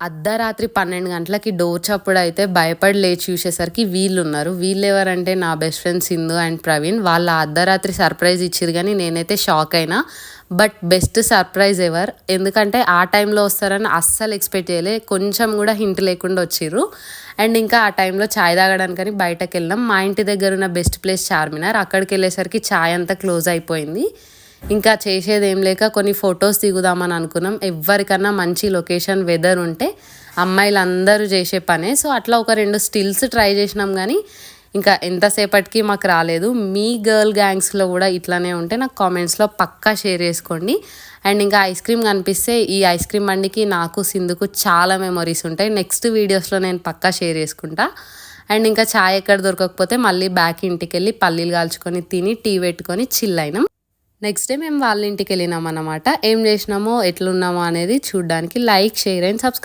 అర్ధరాత్రి 12 గంటలకి డోర్ చప్పుడైతే భయపడి లేచి చూసేసరికి వీళ్ళున్నారు. వీళ్ళెవరంటే నా best friend Sindhu and Praveen. వాళ్ళ అర్ధరాత్రి సర్ప్రైజ్ ఇచ్చిర్రు గానీ నేనైతే షాక్ అయినా. But best surprise ever. ఎందుకంటే ఆ టైంలో వస్తారని అస్సలు ఎక్స్పెక్ట్ చేయలే. కొంచెం కూడా హింట్ లేకుండా వచ్చిర్రు. అండ్ ఇంకా ఆ టైంలో ఛాయ్ తాగడానికని బయటకు వెళ్ళాం. మా ఇంటి దగ్గర ఉన్న బెస్ట్ ప్లేస్ చార్మినార్. అక్కడికి వెళ్ళేసరికి ఛాయ్ అంతా క్లోజ్ అయిపోయింది. ఇంకా చేసేది ఏం లేక కొన్ని ఫొటోస్ దిగుదామని అనుకున్నాం. ఎవరికన్నా మంచి లొకేషన్ వెదర్ ఉంటే అమ్మాయిలందరూ చేసే పనే. సో అట్లా ఒక 2 స్టిల్స్ ట్రై చేసినాం కానీ ఇంకా ఎంతసేపటికి మాకు రాలేదు. మీ గర్ల్ గ్యాంగ్స్లో కూడా ఇట్లానే ఉంటే నాకు కామెంట్స్లో పక్కా షేర్ చేసుకోండి. అండ్ ఇంకా ఐస్ క్రీమ్ కనిపిస్తే ఈ ఐస్ క్రీమ్ బండికి నాకు సింధుకు చాలా మెమొరీస్ ఉంటాయి. నెక్స్ట్ వీడియోస్లో నేను పక్కా షేర్ చేసుకుంటా. అండ్ ఇంకా ఛాయ్ ఎక్కడ దొరకకపోతే మళ్ళీ బ్యాక్ ఇంటికి వెళ్ళి పల్లీలు కాల్చుకొని తిని టీ పెట్టుకొని చిల్ అయినాం. నెక్స్ట్ డే మేము వాళ్ళ ఇంటికి వెళ్ళినాం అన్నమాట. ఏం చేసినామో ఎట్లున్నామో అనేది చూడడానికి లైక్, షేర్ అండ్ సబ్స్క్రైబ్.